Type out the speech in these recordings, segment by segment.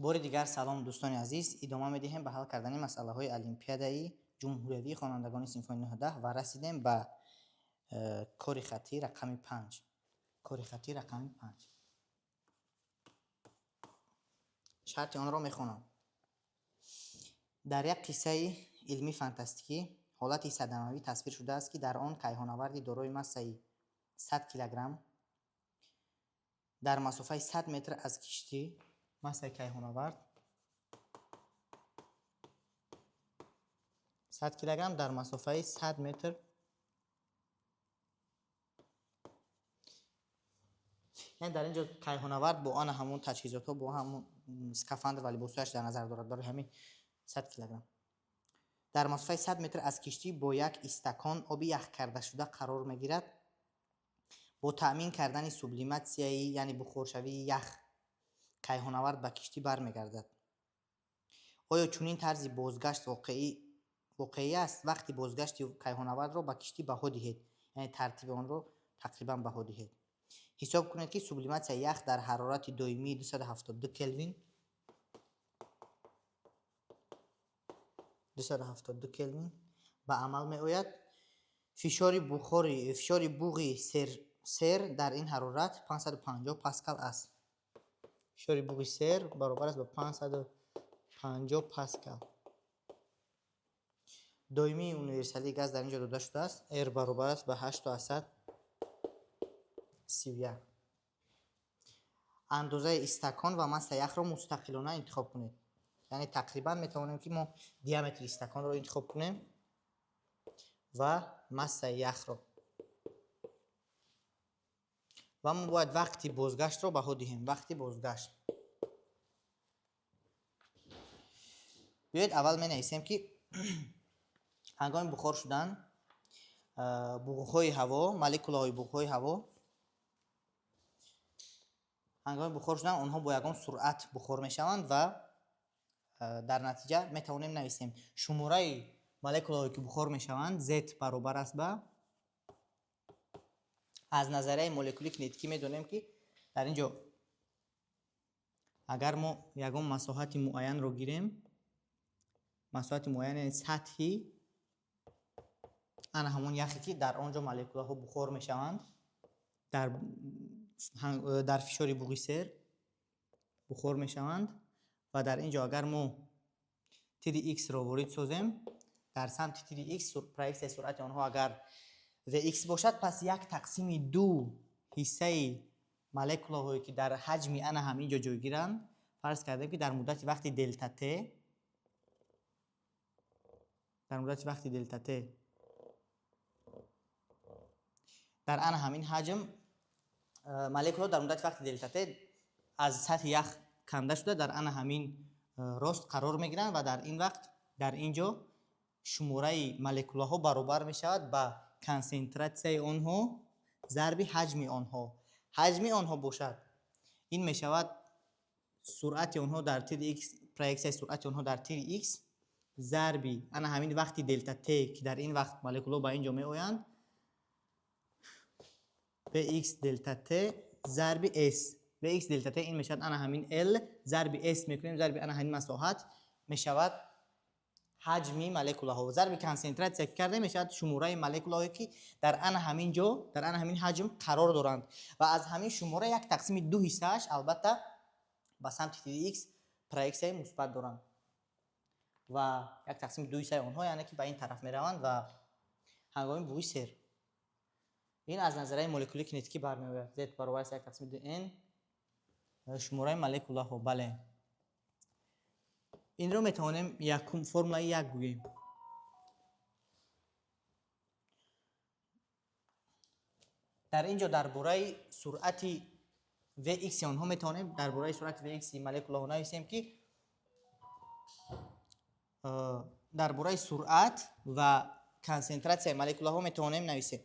بار دیگر سلام دوستان عزیز، ادامه می‌دهیم به حل کردن مسئله‌های المپیادای جمهوری خوانندگان سیمفونی 19 و رسیدیم به کار خطی رقم 5. کار خطی رقم 5. شرط آن را می‌خوانم. در یک قصه علمی فانتاستیکی حالتی صدمه‌آور تصویر شده است که در آن کیهان‌آوردی دارای ماسه‌ای 100 کیلوگرم در مسافه 100 متر از کشتی ماسه کیهان‌آورد 100 کیلوگرم در مسافه 100 متر یعنی در اینجا کیهان‌آورد با آن همون تجهیزات ها با همون اسکافاندر و لباسش در نظر دارد همین 100 کیلوگرم در مسافه 100 متر از کشتی با یک استکان آب یخ کرده شده قرار میگیرد. با تأمین کردن سوبلیماسیایی یعنی بخارشوی یخ کیهان‌آورد به کشتی برمیگردد. آیا چنین طرز بازگشت واقعی است؟ وقتی بازگشت کیهان‌آورد را به کشتی بها دهید، یعنی ترتیب آن را تقریبا بها دهید. حساب کنید که سوبلیماسیای یخ در حرارت دائمی 272 کلوین 272 کلوین به عمل می آید. فشار بوغی سر در این حرارت 550 پاسکال است. فشار بوغی سر برابر است به 550 پاسکال. دائمی یونیورسالی گاز در اینجا داده شده است. R برابر است به 831. اندازه استکان و ماسه یخ را مستقلانه انتخاب کنید. یعنی تقریبا میتوانیم که ما دیامتر استکان را انتخاب کنیم و ماسه یخ را و ما باید وقتی بازگشت را بها دهیم. وقتی بازگشت بیایید اول می نویسیم که هنگام بخار شدن بوغهای هوا مولکولهای بوغهای هوا هنگام بخار شدن آنها با یگان سرعت بخار میشوند و در نتیجه میتوانیم نویسیم شماره مولکول‌هایی که بخار میشوند Z برابر است به از نظریه مولکولی کنتیکی میدونیم که در اینجا اگر ما یگان مساحت معین رو گیریم، مساحت معین یعنی سطحی انا همون یخی که در آنجا مولکول‌ها بخار میشوند در فشار بوغی سر بخار میشوند و در اینجا اگر ما تیدی x را وارد سازیم در سمت تیدی x پرایکس سرعت آنها اگر Vx باشد پس 1/2 حصه مولکول‌هایی که در حجم انا همینجا جای گیرند فرض کردیم که در مدت وقتی دلتا ت در انا همین حجم مولکول‌ها در مدت وقتی دلتا ت از سطح یخ کنده شده در انا همین راست قرار میگیرند و در این وقت در اینجا شماره مولکول‌ها برابر میشود با کنسنتراسیون آنها ضرب حجم آنها. حجم آنها باشد این میشود سرعت آنها در تیر x پرایکس سرعت آنها در تیر x ضرب انا همین وقتی دلتا ت که در این وقت مولکول‌ها به اینجا می آیند به x دلتا ت ضرب s به x دلتا ت این میشود انا همین l ضرب s میکنیم ضرب انا همین مساحت میشود حجم مولکول‌ها ضرب کنسنتراسیون کرده میشود شماره مولکول‌هایی که در انا همین حجم قرار دارند و از همین شماره 1/2 حصه‌اش البته به سمت x پرایکس مثبت دارند و 1/2 حصه آنها یعنی که به این طرف میروند و هنگام بوغی سر این از نظریه مولکولی کنتیکی برمیآید. Z برابر است 1/2 n شماره مولکول‌ها. بله این رو میتوانیم یک فرمول 1 گوییم. در اینجا درباره سرعت Vx آنها میتوانیم درباره سرعت Vx مولکول‌ها نویسیم که درباره سرعت و کنسنتراسیون مولکول‌ها میتوانیم نویسیم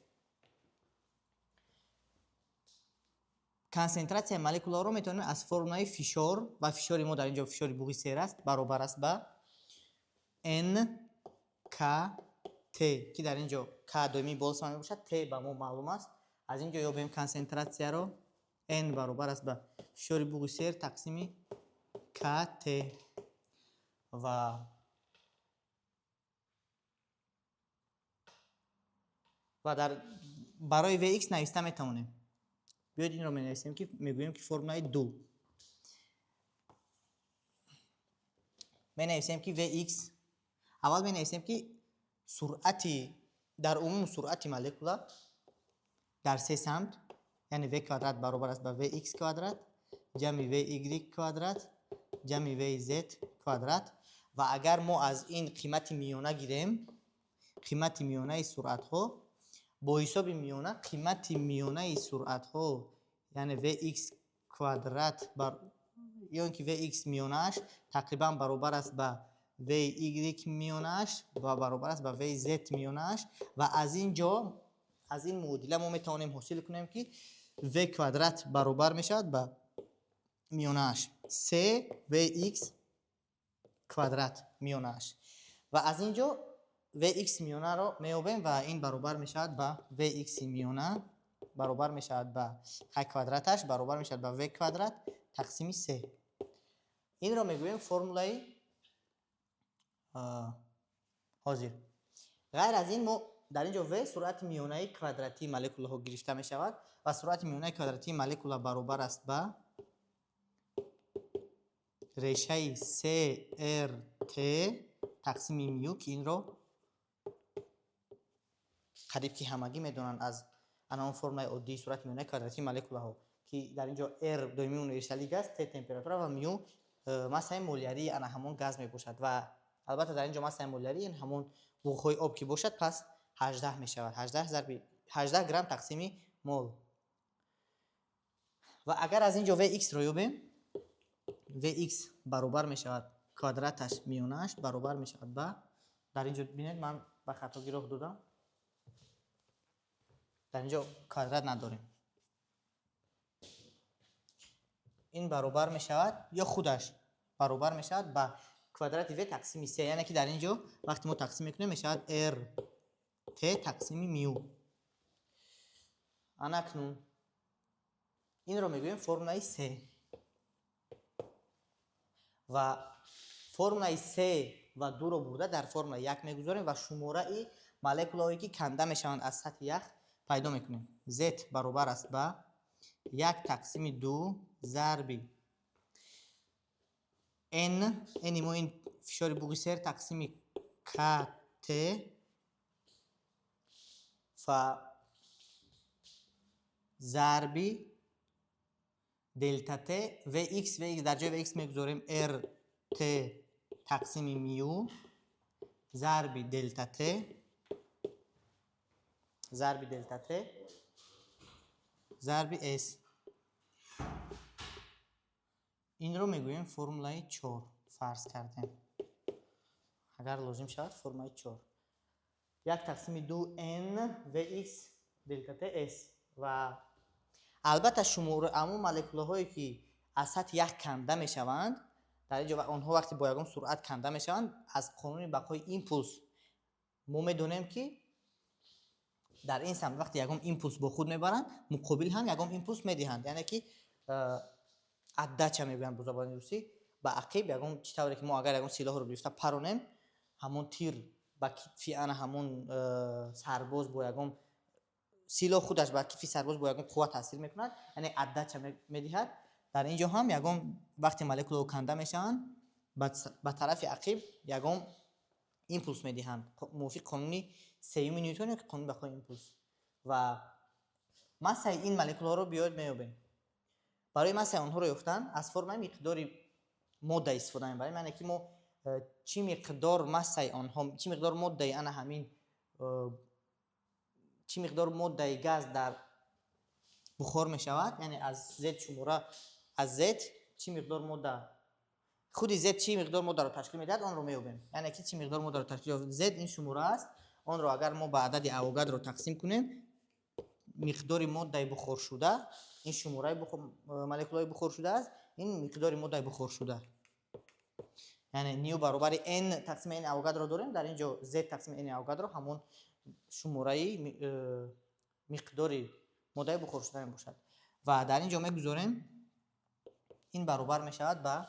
کنسنتراسیون مولکول‌ها رو میتونیم از فرمول فشار و فشار ما در اینجا فشار بوغی سر است برابر است به n k t که در اینجا k دائمی بالسا می باشد t به ما معلوم است. از اینجا یابیم کنسنتراسیون رو n برابر است به فشار بوغی سر تقسیم kt و در برای Vx نوشته میتونیم. بیاید این رو می‌نویسیم که میگوییم که فرمولای دو می‌نویسیم که Vx اول می‌نویسیم که سرعتی در عموم سرعت مولکولا در سه سمت یعنی v کوادرات برابر است به vx کوادرات جمع vy کوادرات جمع vz کوادرات و اگر ما از این قیمت میانه گیریم قیمت میانه سرعت ها با حساب میانه قیمت میانه سرعت ها یعنی vx کوادرات یا اینکه vx میانهش تقریبا برابر است به vy میانهش و برابر است به vz میانهش و از اینجا از این معادله ما میتونیم حاصل کنیم که v کوادرات برابر میشود به میانهش 3 vx کوادرات میانهش و از اینجا vx میانه رو میابیم و این برابر میشود به vx میانه برابر میشود به h کوادراتش برابر میشود به v کوادرات تقسیم 3. این رو میگوییم فرمولای حاضر. غیر از این ما در اینجا v سرعت میانه کوادراتی مولکولا ها گرفته می شود و سرعت میانه کوادراتی مولکولا برابر است به ریشه 3RT تقسیم میو که این رو قریب که همگی میدونن از اون فرمول عادی سرعت میانه کوادراتی مولکولا ها که در اینجا R دومی اونیورسالی گاز T تمپراتور و میو ماسه مولیاری انا همون گاز می باشد و البته در اینجا ماسه مولیاری این همون بخوی آب که باشد پس 18 می شود 18 گرم تقسیم مول و اگر از اینجا Vx رو یابیم Vx برابر می شود کوادراتش میانهش برابر می شود با در اینجا ببینید من به خطا گیراه دادم در اینجا کوادرات نداریم این برابر می شود یا خودش برابر می شود با کوادرات v تقسیم 3 یعنی که در اینجا وقتی ما تقسیم میکنیم می شود r t تقسیم میو. اکنون این رو میگوییم فرمولای 3 و فرمولای 3 و 2 رو برده در فرمولای 1 میگذاریم و شماره مولکولایی که کنده میشوند از سطح یخ پیدا میکنیم. z برابر است با 1 تقسیم 2 ضرب n ما این فشار بوگسر تقسیم kt و ضرب دلتا ت vx در جای vx میگذاریم r t تقسیم میو ضرب دلتا ت ضرب s این رو میگوییم فرمولای 4 فرض کردیم اگر لازم شود فرمولای 4 1 تقسیم 2 n vx دلتا ت s و البته شمار عموم مولکوله هایی که از سطح یخ کنده می شوند در اینجا آنها وقتی با یگان سرعت کنده می شوند از قانون بقای ایمپولس ما میدونیم که در این سمت وقتی یگان ایمپولس با خود میبرند مقابل هم یگان ایمپولس میدهند یعنی که عدچه میگویند به زبان روسی با عقب یگان چطوری که ما اگر یگان سلاح رو گرفته پرونیم همون تیر با کتفی انا همون سرباز با یگان سیلا خودش بر کیف سرباز با یگان قوت تاثیر میکند یعنی عدد میدهد در اینجا هم یگان وقتی مولکولا کنده میشن به طرف عقب یگان ایمپولس میدهند موافق قانون سیوم نیوتن که قانون بقای ایمپولس و ماسه این مولکولا رو بیاید میابیم برای ماسه آنها رو یافتن از فرم مقدار ماده استفاده میبریم یعنی که ما چی مقدار ماسه آنها چی مقدار ماده انا همین چی مقدار ماده گاز در بخار می شود یعنی از زد شماره از زد چی مقدار ماده خود زد چی مقدار ماده رو تشکیل میدهد آن رو میابیم یعنی که چی مقدار ماده رو تشکیل زد این شماره است آن رو اگر ما به عدد اوگادرو تقسیم کنیم مقدار ماده بخار شده این شماره مولکولای بخار شده است این مقدار ماده بخار شده یعنی نیو برابر n تقسیم n اوگادرو داریم در اینجا z تقسیم n اوگادرو همون شماره مقداری ماده بخار شده باشد و در اینجا میگذاریم این برابر می شود با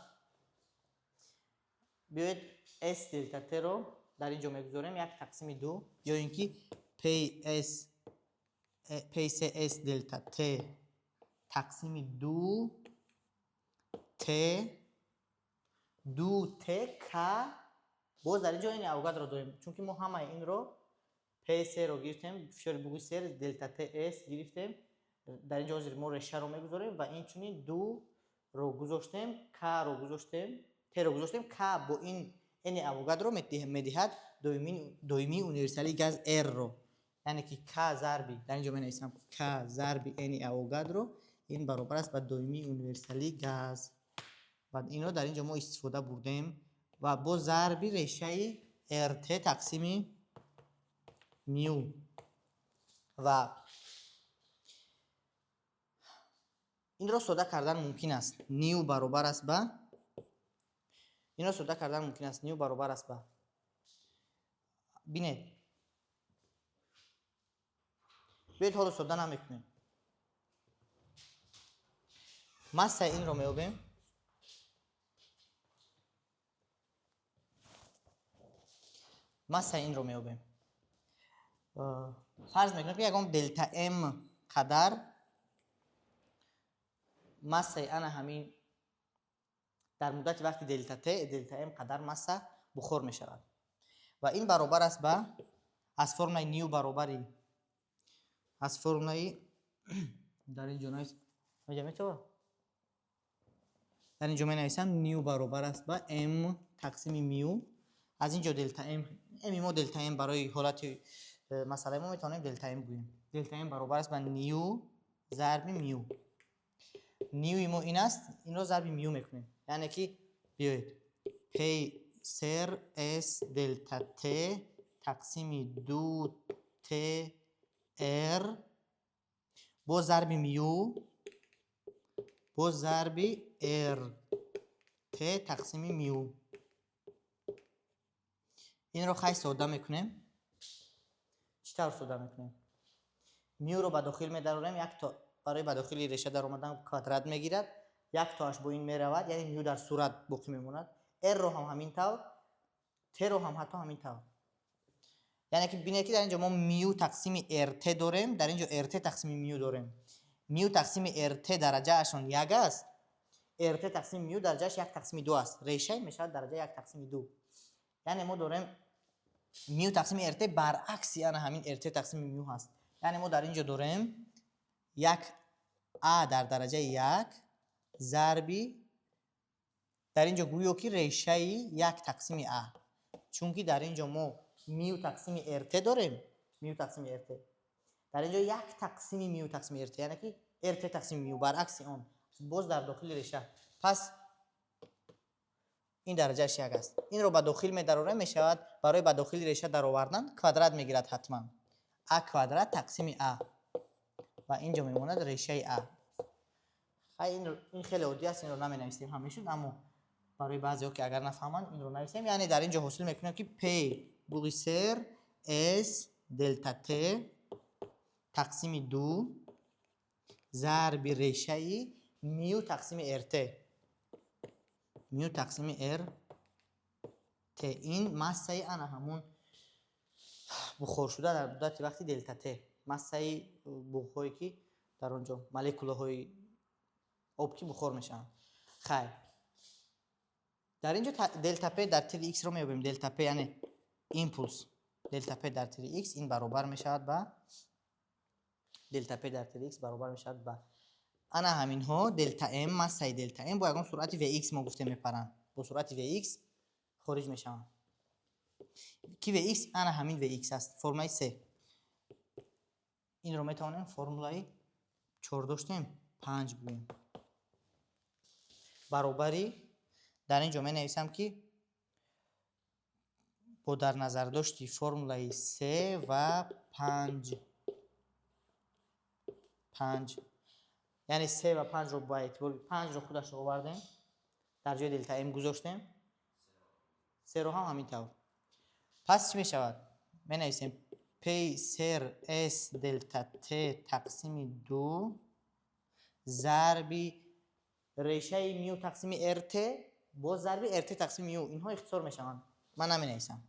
بیاید S دلتا T رو در اینجا میگذاریم 1 تقسیم 2 یا اینکه پی S دلتا T تقسیم 2 T 2 T K باز در اینجا این اوگادرو داریم چون که ما همه این رو پی S رو گرفتیم فشار بگوی S دلتا T S گرفتیم در اینجا ما رشته رو میگذاریم و این چونین 2 رو گذاشتیم K رو گذاشتیم T رو گذاشتیم K با این اوگادرو میدهد دومی universali گاز R رو یعنی که K ضربی در اینجا بنویسم K ضربی این اوگادرو این برابر است با دومی universali گاز بعد اینو در اینجا ما استفاده بردیم و با ضربی رشته RT تقسیم میو و این را ساده کردن ممکن است نیو برابر است با این را ساده کردن ممکن است نیو برابر است با بینید بیاید حالا ساده نمیکنیم ماسه این رو میابیم ماسه این رو میابیم فرض میکنیم که یکم دلتا ام قدر ماسه انا همین در مدت وقتی دلتا ام قدر ماسه بخور می شود و این برابر است با از فرمول نیو برابری از فرمول در اینجا در اینجا می نویسم نیو برابر است با ام تقسیم میو از اینجا دلتا ام ما دلتا ام برای حالت مسئله ما میتونیم دلتا ام بگوییم دلتا ام برابر است با نیو ضرب میو نیوی ما این است این رو ضرب میو میکنیم یعنی که بیایید پی سر اس دلتا ت تقسیم 2 ت ار با ضرب میو با ضرب ار ت تقسیم میو این رو خیلی ساده میکنیم چطور ساده میکنیم میو رو به داخل میداریم یک تا برای به داخل ریشه در اومدن کادرات میگیرد یک تاش با این میرود یعنی میو در صورت باقی میموند ار رو هم همین طور ت رو هم حتی همین طور یعنی که ببینید که در اینجا ما میو تقسیم ار ت داریم در اینجا ار ت تقسیم میو داریم میو تقسیم ار ت درجه اشون 1 است ار ت تقسیم میو درجهش 1 تقسیم 2 است ریشه میشه درجه 1 تقسیم 2 یعنی ما داریم میو تقسیم ار ت برعکس یعنی همین ار ت تقسیم میو هست یعنی ما در اینجا داریم 1 ا در درجه 1 ضربی در اینجا گویو که ریشه 1 تقسیم ا چون که در اینجا ما میو تقسیم ار ت داریم میو تقسیم ار ت در اینجا 1 تقسیم میو تقسیم ار ت یعنی که ار ت تقسیم میو برعکس اون باز در داخل ریشه پس این درجهش 1 است این رو به داخل می‌داریم میشود برای به داخل ریشه در آوردن کوادرات میگیرد حتما ا کوادرات تقسیم ا و اینجا میموند ریشه ا این خیلی عادی است این رو نمی‌نویسیم همیشه اما برای بعضی‌ها که اگر نفهمن این رو نویسیم یعنی در اینجا حاصل میکنیم که پی بوغیسر اس دلتا ت تقسیم 2 ضرب ریشه میو تقسیم ار ت میو تقسیم ار ت این ماسه انا همون بخور شده در مدت وقتی دلتا ت ماسه بخوری که در اونجا مولکوله های آب که بخور میشن خیر در اینجا دلتا پ در تری ایکس رو میابیم دلتا پ یعنی ایمپولس دلتا پ در تری ایکس این برابر میشود با دلتا پ در تری ایکس برابر میشود با انا همین ها دلتا ام ماسه دلتا ام با یکم سرعت و ایکس ما گفته میپرن با سرعت و ایکس خارج میشن کی و ایکس انا همین و ایکس است فرمای 3 این رو میتونیم فرمولای 4 داشتیم 5 بگوییم برابری در اینجا می نویسم که با در نظر داشتی فرمولای 3 و 5 یعنی 3 و 5 رو با اعتبار 5 رو خودش رو آوردیم در جای دلتا ام گذاشتیم 3 رو هم همین طور پس چی می شود می نویسیم پی سر اس دلتا ت تقسیم 2 ضربی ریشه میو تقسیم ار ت با ضرب rt تقسیم u اینها اختصار میشوند. من نمینویسم.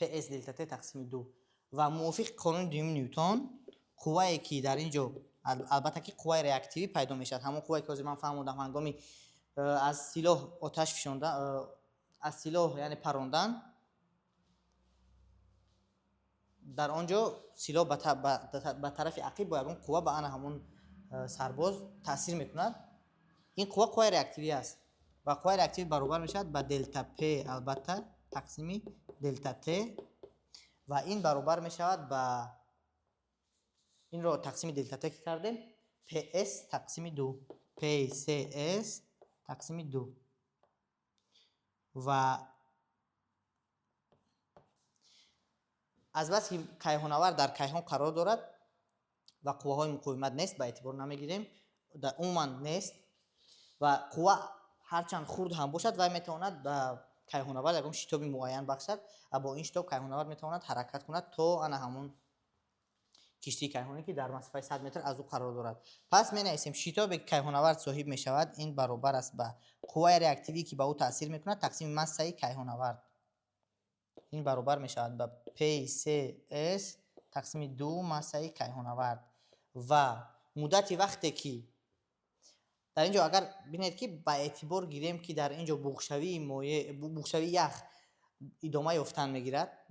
ps دلتا t تقسیم 2 و موافق قانون دوم نیوتن قوه‌ای که در اینجا البته که قوه ریاکتیوی پیدا میشد، همون قوه‌ای که من فهمیدم هنگامی از سلاح آتش فشاندن، از سلاح یعنی پراندن، در آنجا سلاح به طرف عقب با اون قوه به آن همون سرباز تاثیر میکند. این قوه ریاکتیوی است و قوه ریاکتیوی برابر میشد با دلتا p البته تقسیم دلتا t و این برابر میشود با این رو تقسیم دلتا t کردیم ps تقسیم 2 pcs تقسیم 2 و از بس که کیهان‌آور در کیهان قرار دارد و قوه‌های مقاومت نیست به اعتبار نمیگیریم، در عموما نیست و قوه هرچند خرد هم باشد و میتواند به کیهان‌آور یکم شتاب معین بخشد و با این شتاب کیهان‌آور میتواند حرکت کند تا آن همون کشتی کیهانی که در مسافت 100 متر از او قرار دارد. پس می نویسیم شتاب کیهان‌آور صاحب می شود این برابر است به قوه ریاکتیوی که به او تاثیر میکند تقسیم ماسه کیهان‌آور. این برابر می شود به PCS تقسیم 2 ماسه کیهان‌آور و مدت وقتی که در اینجا اگر ببینید که با اعتبار گیریم که در اینجا بخشوی مایع بخشوی یخ ادامه یافتن میگیرد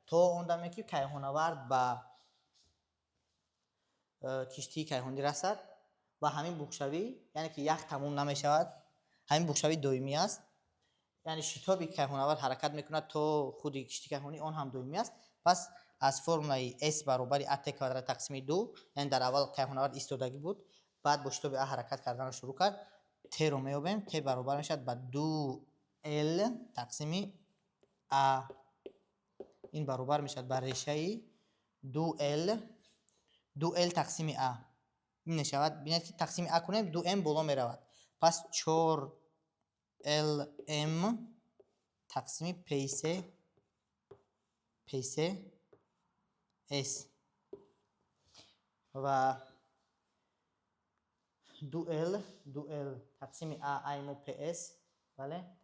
تا اون دمی که کیهان‌آور به کشتی کیهانی رسد و همین بخشوی یعنی که یخ تموم نمی شود، همین بخشوی دائمی است، یعنی شتابی کیهان‌آور حرکت میکند تا خود کشتی کیهانی آن هم دائمی است. پس از فرمول S برابر ات کوادرات تقسیم 2 یعنی در اول کیهان‌آور ایستادگی بود، بعد با شتاب حرکت کردن رو شروع کرد، ت رو میابیم، ت برابر میشد با 2L تقسیم A. این برابر میشد بر ریشه 2L تقسیم A. این نشود ببینید که تقسیم A کنیم 2M بالا میرود، پس 4LM تقسیم پیس S و 2L تقسیم A ایمو PS، بله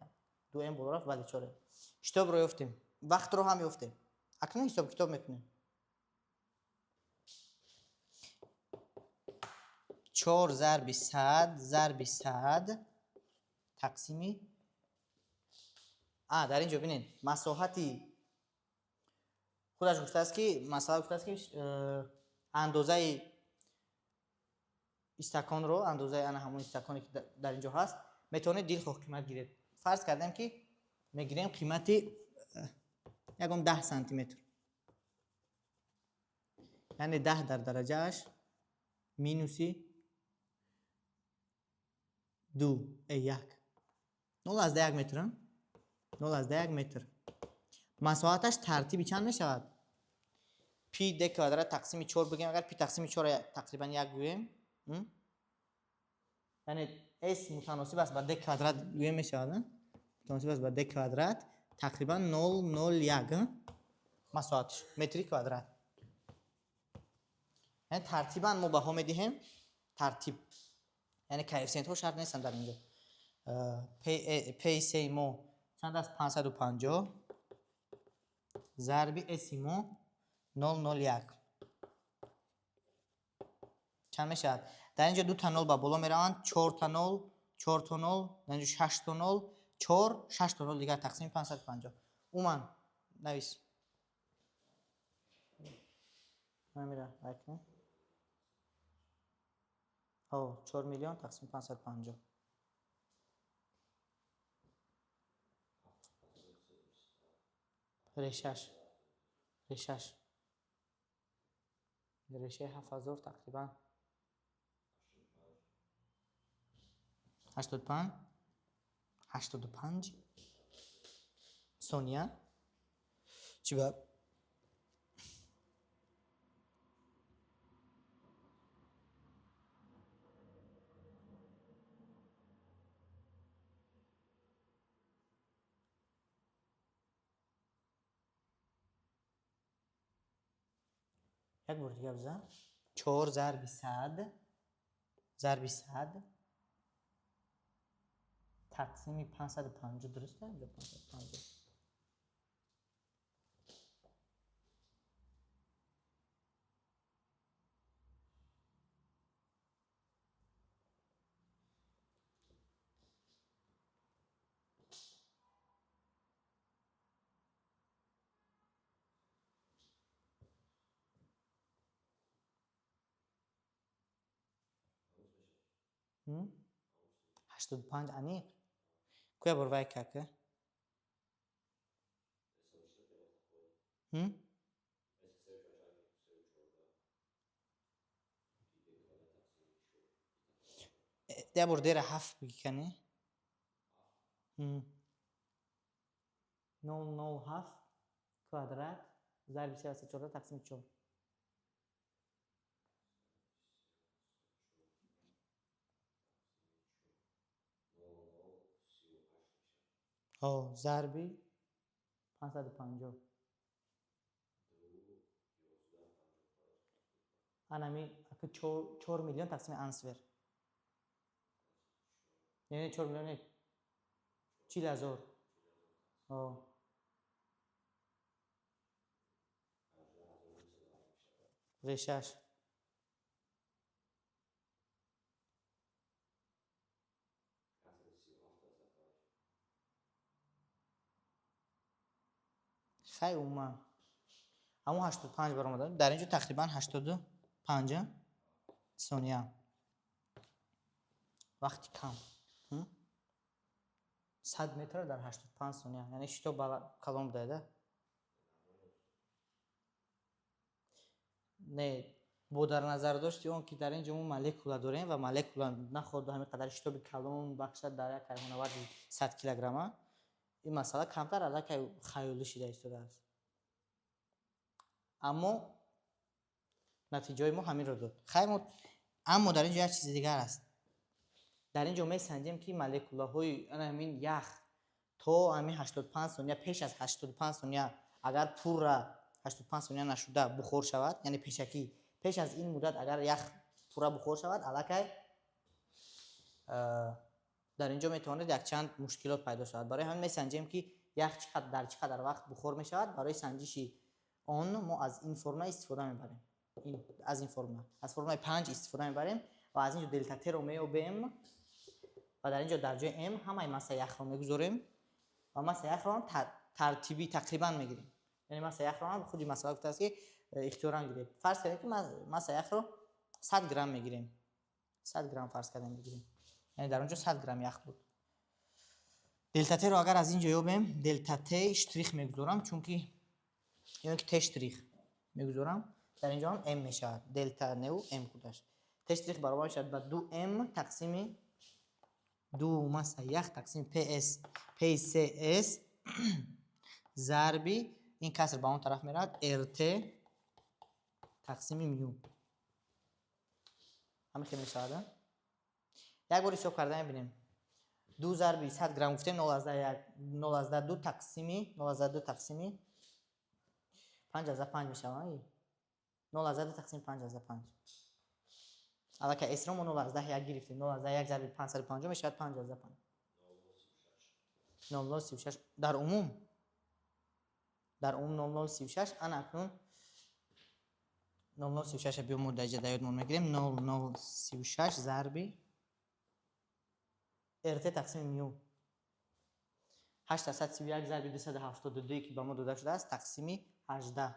2M بالا رفت، بله 4. شتاب رو یافتیم، وقت رو هم یافتیم. اکنون حساب کتاب میکنیم. 4 ضرب 100 تقسیم در اینجا ببینید مساحتی خودش گفته است که اندازه استکان رو، اندازه همون استکانی که در اینجا هست میتونید دلخواه قیمت گیرید. فرض کردیم که میگیریم قیمتی یکم 10 سانتی متر، یعنی 10 در درجهش مینوسی 2 1 0 از 1 متر 0 از 1 متر مساحتش ترتیبی چند می شود؟ پی د کوادرات تقسیم 4 بگیم، اگر پی تقسیم 4 تقریبا 1 گوییم، یعنی اس متناسب است با د کوادرات گوییم می شود، متناسب است با د کوادرات تقریبا 0.01 مساحتش متری کوادرات. یعنی ترتیبا ما بها میدهیم، ترتیب یعنی کوفیسینت ها شرط نیستن در اینجا. پی سیمو چند است؟ 550 ضرب اسیمو 0.01 چند میشد؟ در اینجا 2 تا 0 با بالا میروند، 4 تا 0 4 تا 0 در اینجا 6 تا 0 4 6 تا 0 دیگر تقسیم 550. اومن نویس نمیره اکنون 4 میلیون تقسیم 550 ریشش ریشه 7000 تقریبا 85 ثانیه چی با یک بار دیگه بزن. 4 ضرب 100 تقسیم 550 درسته؟ 550 85 انیق کویا بروای که ده برده را 7 بگی کنی 007 kvadrat ضرب 314 تقسیم 4 ضربی 550 انمی 4 میلیون تقسیم انسور یعنی 4 میلیون 40,000 ریشش خیلی اومد همون 85 برام داد در اینجا تقریبا 85 ثانیه وقتی کم 100 متر در 85 ثانیه یعنی شتو بالا کلام داده نه با در نظر داشتی اون که در اینجا ما مولکولا داریم و مولکولا نخورده همین قدر شتو به کلام بخشد در یک حیوان 100 کیلوگرم این مسئله کمتر از که خیالی شده ایستاده است اما نتیجه ما همین رو داد خیلی اما در اینجا یک چیز دیگر است در اینجا می سنجیم که مولکولاهای همین یخ تا همین 85 ثانیه پیش از 85 ثانیه اگر پر را 85 ثانیه نشده بخور شود یعنی پیشکی پیش از این مدت اگر یخ پورا بخور شود الکی در اینجا میتواند یک چند مشکلات پیدا شود برای همین میسنجیم که یخ چقدر در چقدر وقت بخور می شود برای سنجش آن ما از این فرمول استفاده میبریم از این فرمول از فرمول 5 استفاده میبریم و از اینجا دلتا ت رو میابیم و در اینجا در جای ام همه ماسه یخ رو میگذاریم و ماسه یخ رو هم ترتیبی تقریبا میگیریم یعنی ماسه یخ رو هم خودی مسئله گفته است که اختیارا گیرید فرض کنید که ماسه یخ رو 100 گرم میگیریم 100 گرم فرض کردیم میگیریم یعنی در اونجا 100 گرم یخ بود دلتا ت رو اگر از اینجا یابیم دلتا ت اشتریخ میگذارم چون که یعنی که ت اشتریخ میگذارم در اینجا هم ام میشه دلتا نو ام کودش ت اشتریخ برابر میشه به 2 ام تقسیم 2 ماسه یخ تقسیم پی اس پی سی اس ضربی این کسر به اون طرف میرد ارت تقسیم میو همین که میشه یک بار حساب کرده میبینیم 2 ضربی 100 گرم گفتیم 0.2 تقسیمی 0.2 تقسیمی 5/5 میشه 0.2 تقسیم 5/5 اما که اسم رو 0.1 گرفتیم 0.1 ضرب 550 میشه 5/5 0.36 در عموم 0.36 انا اکنون 0.36 بیامون درجه دیودمون میگیریم 0.36 ضربی ارت تقسیم میو 831 ضرب 272 که با ما داده شده است تقسیمی 18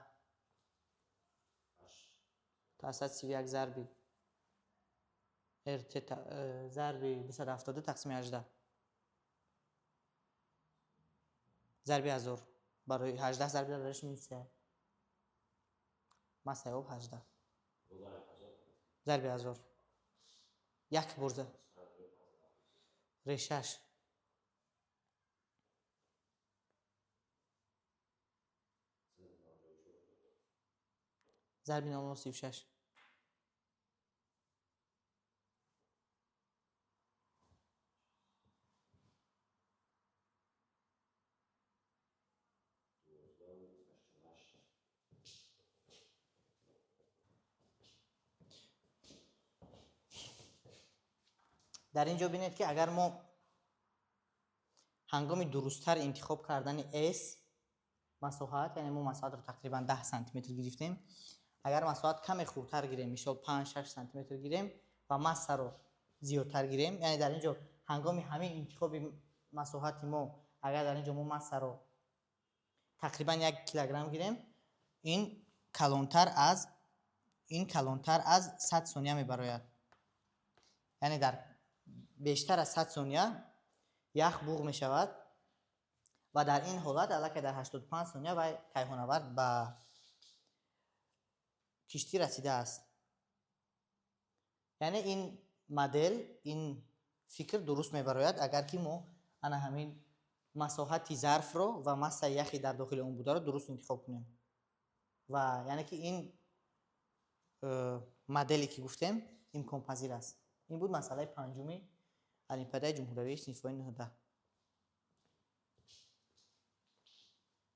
831 ضرب ارت ضرب 272 تقسیم 18 ضرب 1000 برای 18 ضرب درش میشه مساوی 18 ضرب 1000 یک برزه ریشش ضرب 0.36 در اینجا ببینید که اگر ما ҳангоми дурусттар интихоб кардани s масоҳат, яъне мо масоҳатро тақрибан 10 сантиметр гирифтем. Агар масоҳат каме хурдтар гирем, мисол 5-6 сантиметр гирем ва массаро зиёдтар гирем, яъне дар ин ҷо ҳангоми ҳамин интихоби масоҳати мо, агар дар ин ҷо мо массаро тақрибан 1 килограмм гирем, ин калонтар аз 100 сония мебарояд. яъне дар бештар аз 100 сония ях буғ мешавад ва дар ин ҳолат аллакай дар 85 сония вай кайҳонавард ба киштӣ расидааст. яъне ин модел, ин фикр дуруст мебарояд, агар ки мо ана ҳамин масоҳати зарфро ва массаи яхи дар дохили он бударо дуруст интихоб кунем. ва яъне ки ин моделе ки гуфтем имконпазир аст. ин буд масъалаи панҷуми олимпиадаи ҷумҳуриявии синфҳои 9.